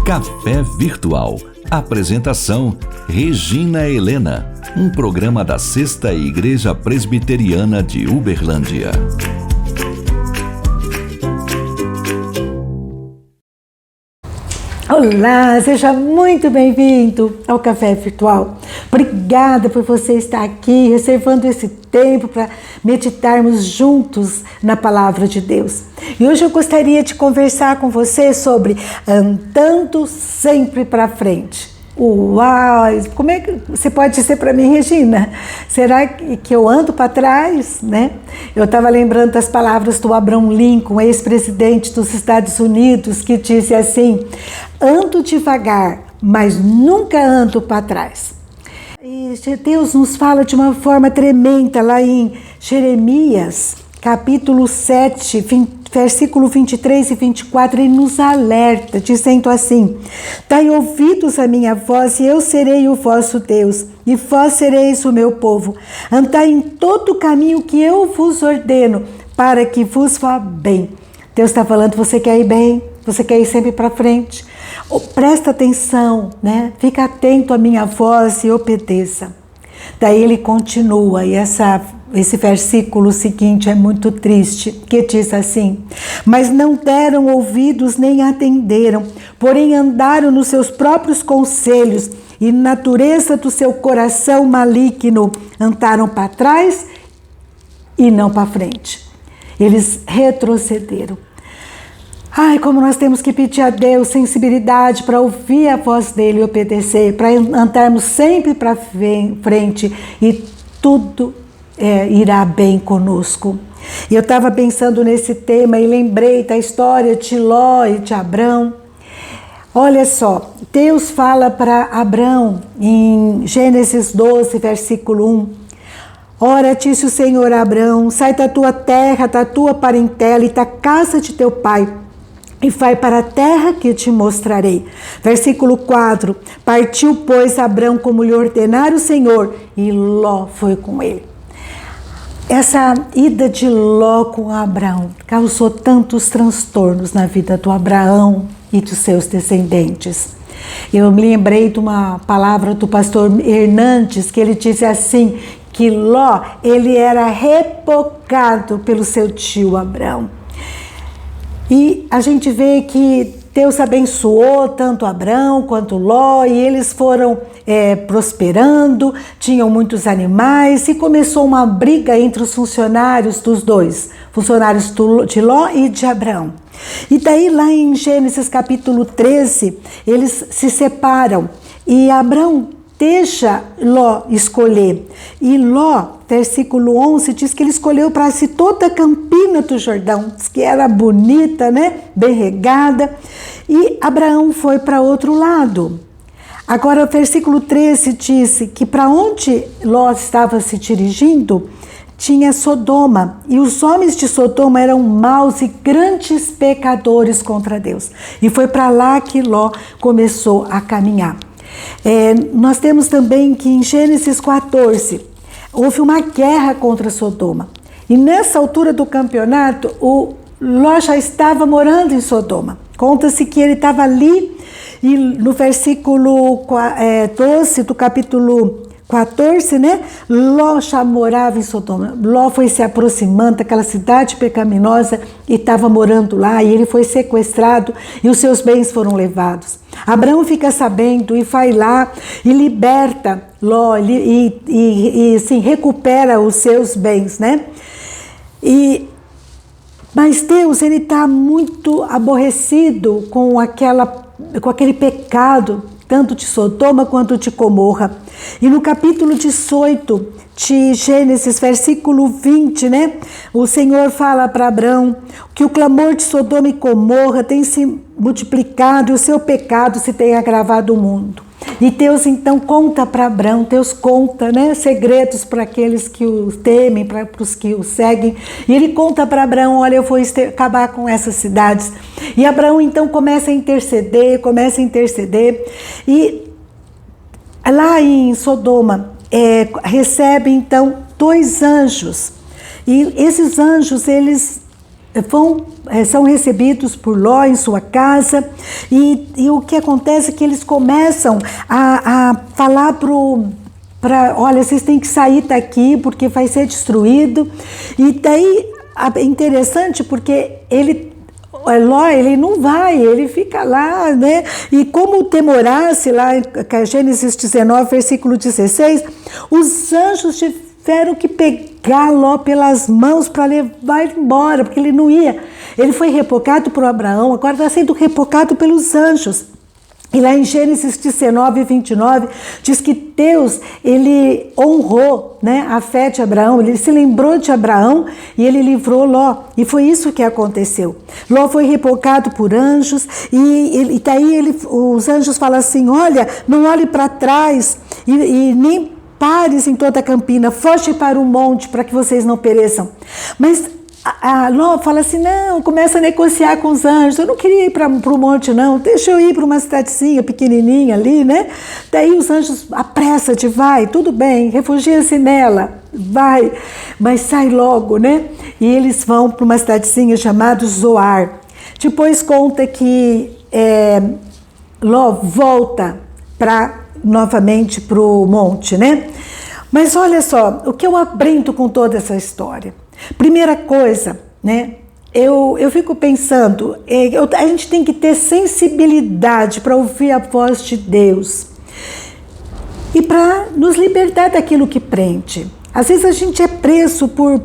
Café Virtual. Apresentação: Regina Helena. Um programa da Sexta Igreja Presbiteriana de Uberlândia. Olá, seja muito bem-vindo ao Café Virtual. Obrigada por você estar aqui, reservando esse tempo para meditarmos juntos na Palavra de Deus. E hoje eu gostaria de conversar com você sobre andando sempre para frente. Uau! Como é que você pode dizer para mim, Regina? Será que eu ando para trás, né? Eu estava lembrando das palavras do Abraham Lincoln, ex-presidente dos Estados Unidos, que disse assim: ando devagar, mas nunca ando para trás. E Deus nos fala de uma forma tremenda lá em Jeremias, capítulo 7, versículo 23 e 24, ele nos alerta, dizendo assim: dai ouvidos à minha voz e eu serei o vosso Deus, e vós sereis o meu povo. Andai em todo o caminho que eu vos ordeno, para que vos vá bem. Deus está falando, você quer ir bem? Você quer ir sempre para frente? Presta atenção, né? Fica atento à minha voz e obedeça. Daí ele continua, e esse versículo seguinte é muito triste, que diz assim: mas não deram ouvidos nem atenderam, porém andaram nos seus próprios conselhos, e na natureza do seu coração maligno andaram para trás e não para frente. Eles retrocederam. Ai, como nós temos que pedir a Deus sensibilidade para ouvir a voz dele e obedecer, para andarmos sempre para frente e tudo irá bem conosco. E eu estava pensando nesse tema e lembrei da história de Ló e de Abrão. Olha só, Deus fala para Abrão em Gênesis 12, versículo 1. Ora, disse o Senhor a Abrão: sai da tua terra, da tua parentela e da casa de teu pai, e vai para a terra que te mostrarei. Versículo 4. Partiu, pois, Abrão como lhe ordenara o Senhor, e Ló foi com ele. Essa ida de Ló com Abrão causou tantos transtornos na vida do Abraão e dos seus descendentes. Eu me lembrei de uma palavra do pastor Hernandes, que ele disse assim, que Ló, ele era rebocado pelo seu tio Abrão. E a gente vê que Deus abençoou tanto Abrão quanto Ló, e eles foram prosperando, tinham muitos animais, e começou uma briga entre os funcionários dos dois, funcionários de Ló e de Abrão. E daí lá em Gênesis capítulo 13, eles se separam, e Abrão deixa Ló escolher. E Ló, versículo 11, diz que ele escolheu para si toda a campina do Jordão, diz que era bonita, né? Bem regada. E Abraão foi para outro lado. Agora, o versículo 13 diz que para onde Ló estava se dirigindo, tinha Sodoma. E os homens de Sodoma eram maus e grandes pecadores contra Deus. E foi para lá que Ló começou a caminhar. Nós temos também que em Gênesis 14 houve uma guerra contra Sodoma, e nessa altura do campeonato o Ló já estava morando em Sodoma. Conta-se que ele estava ali, e no versículo 12 do capítulo 14, né? Ló já morava em Sodoma. Ló foi se aproximando daquela cidade pecaminosa e estava morando lá, e ele foi sequestrado e os seus bens foram levados. Abraão fica sabendo e vai lá e liberta Ló e assim, recupera os seus bens, né? Mas Deus, ele está muito aborrecido com aquele pecado, tanto de Sodoma quanto de Gomorra. E no capítulo 18 de Gênesis, versículo 20, né? O Senhor fala para Abrão que o clamor de Sodoma e Gomorra tem se multiplicado e o seu pecado se tem agravado o mundo. E Deus então conta para Abrão, Deus conta, né, segredos para aqueles que o temem, para os que o seguem. E ele conta para Abrão: olha, eu vou acabar com essas cidades. E Abrão então começa a interceder. E lá em Sodoma recebe então 2 anjos. E esses anjos, eles são recebidos por Ló em sua casa, e o que acontece é que eles começam a falar olha, vocês têm que sair daqui porque vai ser destruído. E daí é interessante porque Ló, ele não vai, ele fica lá, né? E como temorasse, lá em Gênesis 19, versículo 16, os anjos tiveram que pegar Ló pelas mãos para levar ele embora, porque ele não ia. Ele foi repocado por Abraão, agora está sendo repocado pelos anjos. E lá em Gênesis 19, 29, diz que Deus, ele honrou, né, a fé de Abraão, ele se lembrou de Abraão e ele livrou Ló. E foi isso que aconteceu. Ló foi repocado por anjos e daí os anjos falam assim, olha, não olhe para trás e nem pares em toda a campina, foge para o monte para que vocês não pereçam. Mas a Ló fala assim, não, começa a negociar com os anjos, eu não queria ir para o monte não, deixa eu ir para uma cidadezinha pequenininha ali, né? Daí os anjos, apressa-te, vai, tudo bem, refugia-se nela, vai, mas sai logo, né? E eles vão para uma cidadezinha chamada Zoar. Depois conta que Ló volta novamente para o monte, né? Mas olha só, o que eu aprendo com toda essa história? Primeira coisa, né? Eu fico pensando, a gente tem que ter sensibilidade para ouvir a voz de Deus e para nos libertar daquilo que prende. Às vezes a gente é preso por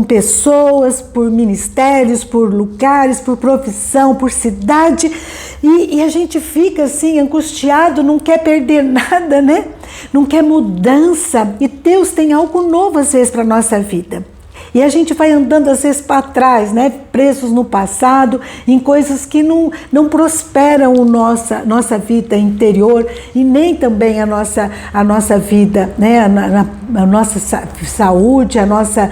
pessoas, por ministérios, por lugares, por profissão, por cidade, e a gente fica assim angustiado, não quer perder nada, né? Não quer mudança, e Deus tem algo novo às vezes para a nossa vida. E a gente vai andando às vezes para trás, né? Presos no passado, em coisas que não prosperam a nossa vida interior e nem também a nossa vida, né? A nossa saúde, a nossa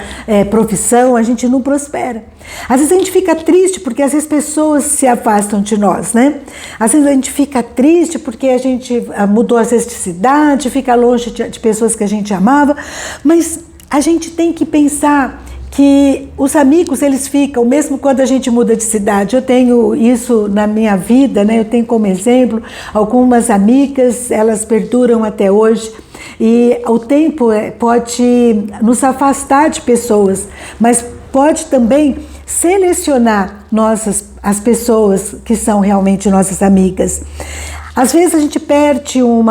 profissão, a gente não prospera. Às vezes a gente fica triste porque às vezes pessoas se afastam de nós, né? Às vezes a gente fica triste porque a gente mudou às vezes de cidade, fica longe de pessoas que a gente amava, mas a gente tem que pensar que os amigos, eles ficam, mesmo quando a gente muda de cidade. Eu tenho isso na minha vida, né? Eu tenho como exemplo algumas amigas, elas perduram até hoje. E o tempo pode nos afastar de pessoas, mas pode também selecionar as pessoas que são realmente nossas amigas. Às vezes a gente perde um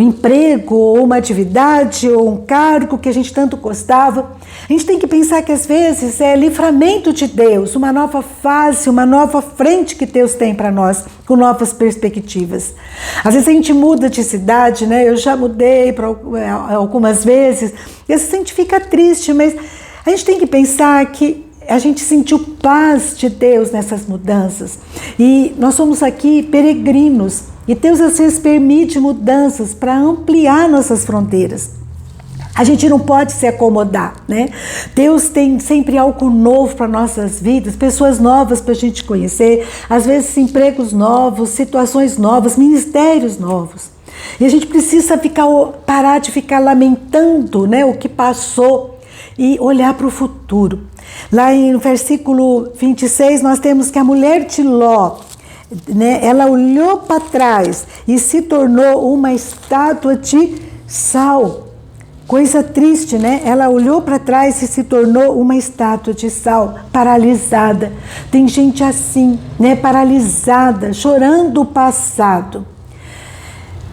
emprego, ou uma atividade, ou um cargo que a gente tanto gostava. A gente tem que pensar que às vezes é livramento de Deus, uma nova fase, uma nova frente que Deus tem para nós, com novas perspectivas. Às vezes a gente muda de cidade, né? Eu já mudei algumas vezes, e às vezes a gente fica triste, mas a gente tem que pensar que a gente sentiu paz de Deus nessas mudanças. E nós somos aqui peregrinos. E Deus às vezes permite mudanças para ampliar nossas fronteiras. A gente não pode se acomodar, né? Deus tem sempre algo novo para nossas vidas, pessoas novas para a gente conhecer, às vezes empregos novos, situações novas, ministérios novos. E a gente precisa parar de ficar lamentando, né, o que passou e olhar para o futuro. Lá no versículo 26, nós temos que a mulher de Ló, né, ela olhou para trás e se tornou uma estátua de sal. Coisa triste, né? Ela olhou para trás e se tornou uma estátua de sal, paralisada. Tem gente assim, né, paralisada, chorando o passado.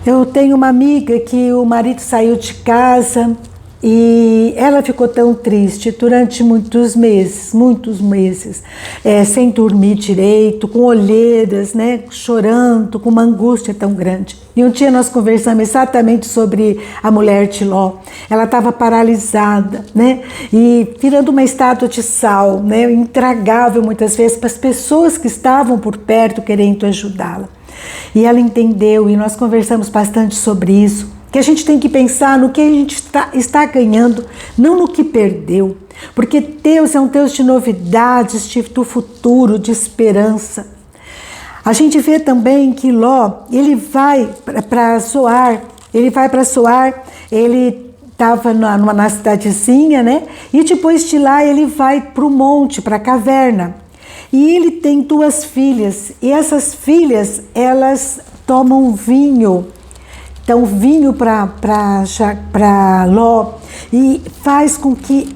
Eu tenho uma amiga que o marido saiu de casa e ela ficou tão triste durante muitos meses, sem dormir direito, com olheiras, né, chorando, com uma angústia tão grande. E um dia nós conversamos exatamente sobre a mulher de Ló. Ela estava paralisada, né, e virando uma estátua de sal, né, intragável muitas vezes para as pessoas que estavam por perto querendo ajudá-la. E ela entendeu, e nós conversamos bastante sobre isso, que a gente tem que pensar no que a gente está ganhando, não no que perdeu. Porque Deus é um Deus de novidades, do futuro, de esperança. A gente vê também que Ló, ele vai para Zoar, ele estava na cidadezinha, né? E depois de lá ele vai para o monte, para a caverna. E ele tem 2 filhas. E essas filhas, elas tomam vinho. Então, vinho para Ló. E faz com que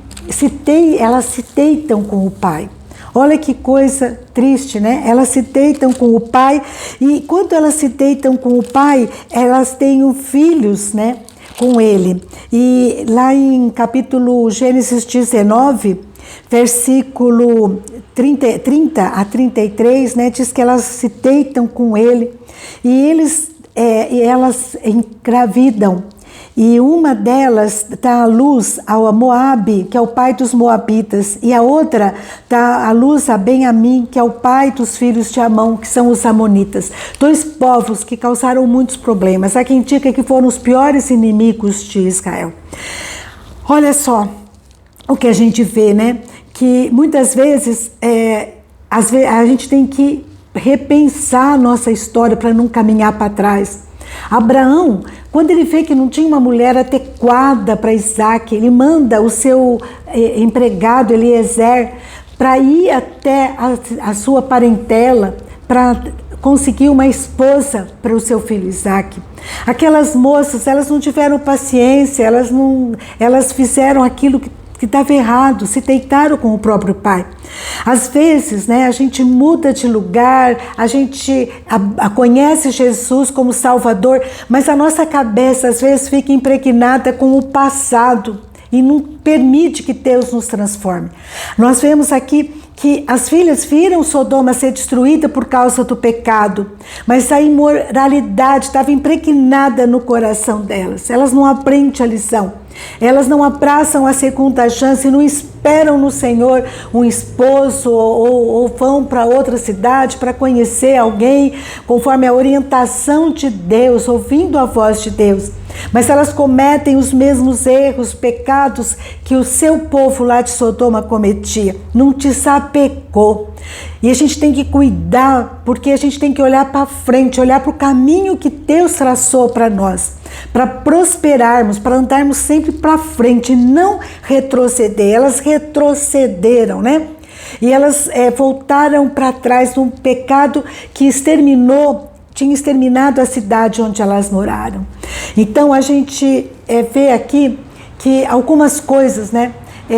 elas se deitam com o pai. Olha que coisa triste, né? Elas se deitam com o pai. E quando elas se deitam com o pai, elas têm filhos, né? Com ele. E lá em capítulo Gênesis 19, versículo 30 a 33, né, diz que elas se deitam com ele e elas engravidam. E uma delas dá à luz ao Moabe, que é o pai dos moabitas, e a outra dá à luz a Benjamim, que é o pai dos filhos de Amon, que são os amonitas. 2 povos que causaram muitos problemas. Há quem indica que foram os piores inimigos de Israel. Olha só o que a gente vê, né? Que muitas vezes a gente tem que repensar a nossa história para não caminhar para trás. Abraão, quando ele vê que não tinha uma mulher adequada para Isaac, ele manda o seu empregado Eliezer para ir até a sua parentela para conseguir uma esposa para o seu filho Isaac. Aquelas moças, elas não tiveram paciência, elas fizeram aquilo que estava errado, se deitaram com o próprio pai. Às vezes, né, a gente muda de lugar, a gente conhece Jesus como Salvador, mas a nossa cabeça às vezes fica impregnada com o passado e não permite que Deus nos transforme. Nós vemos aqui que as filhas viram Sodoma ser destruída por causa do pecado, mas a imoralidade estava impregnada no coração delas. Elas não aprendem a lição. Elas não abraçam a segunda chance, não esperam no Senhor um esposo ou vão para outra cidade para conhecer alguém conforme a orientação de Deus, ouvindo a voz de Deus. Mas elas cometem os mesmos erros, pecados que o seu povo lá de Sodoma cometia. Não te sapecou. E a gente tem que cuidar, porque a gente tem que olhar para frente, olhar para o caminho que Deus traçou para nós, para prosperarmos, para andarmos sempre para frente, não retroceder. Elas retrocederam, né? E elas voltaram para trás num pecado que tinha exterminado a cidade onde elas moraram. Então a gente vê aqui que algumas coisas, né?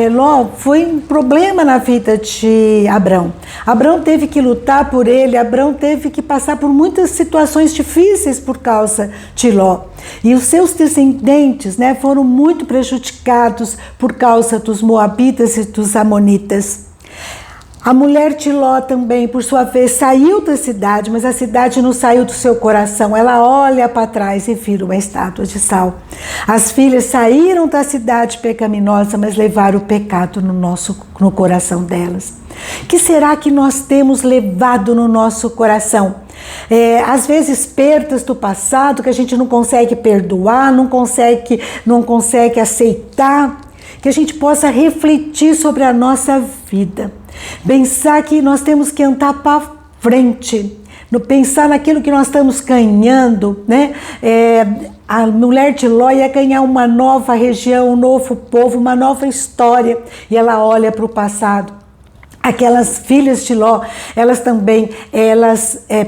Ló foi um problema na vida de Abrão. Abrão teve que lutar por ele, Abrão teve que passar por muitas situações difíceis por causa de Ló. E os seus descendentes, né, foram muito prejudicados por causa dos moabitas e dos amonitas. A mulher de Ló também, por sua vez, saiu da cidade, mas a cidade não saiu do seu coração. Ela olha para trás e vira uma estátua de sal. As filhas saíram da cidade pecaminosa, mas levaram o pecado no coração delas. O que será que nós temos levado no nosso coração? Às vezes perdas do passado que a gente não consegue perdoar, não consegue aceitar, que a gente possa refletir sobre a nossa vida. Pensar que nós temos que andar para frente, pensar naquilo que nós estamos ganhando, né? A mulher de Ló ia ganhar uma nova região, um novo povo, uma nova história, e ela olha para o passado. Aquelas filhas de Ló, elas também,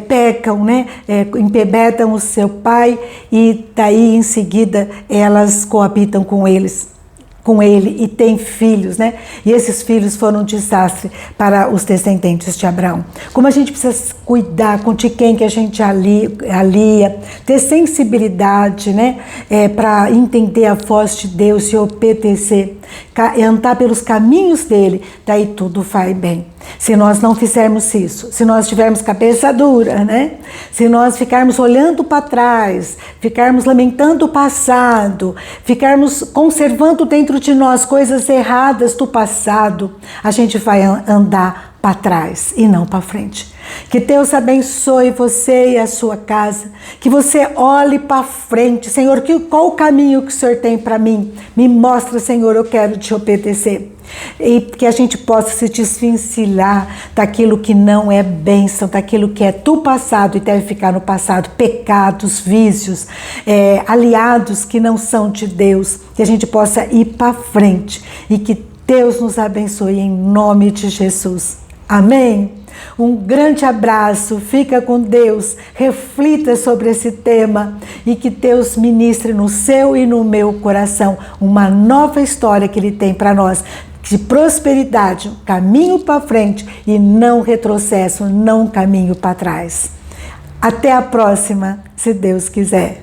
pecam, né? Embebedam o seu pai e daí em seguida elas coabitam com ele e tem filhos, né? E esses filhos foram um desastre para os descendentes de Abraão. Como a gente precisa cuidar de quem que a gente alia, ter sensibilidade, né? Para entender a voz de Deus e obedecer, andar pelos caminhos dele, daí tudo vai bem. Se nós não fizermos isso, se nós tivermos cabeça dura, né? Se nós ficarmos olhando para trás, ficarmos lamentando o passado, ficarmos conservando dentro de nós coisas erradas do passado, a gente vai andar para trás e não para frente. Que Deus abençoe você e a sua casa. Que você olhe para frente. Senhor, qual o caminho que o Senhor tem para mim? Me mostra, Senhor, eu quero te obedecer. E que a gente possa se desvencilhar daquilo que não é bênção, daquilo que é do passado e deve ficar no passado, pecados, vícios, aliados que não são de Deus, que a gente possa ir para frente e que Deus nos abençoe em nome de Jesus. Amém? Um grande abraço, fica com Deus, reflita sobre esse tema e que Deus ministre no seu e no meu coração uma nova história que Ele tem para nós, de prosperidade, um caminho para frente e não retrocesso, não um caminho para trás. Até a próxima, se Deus quiser.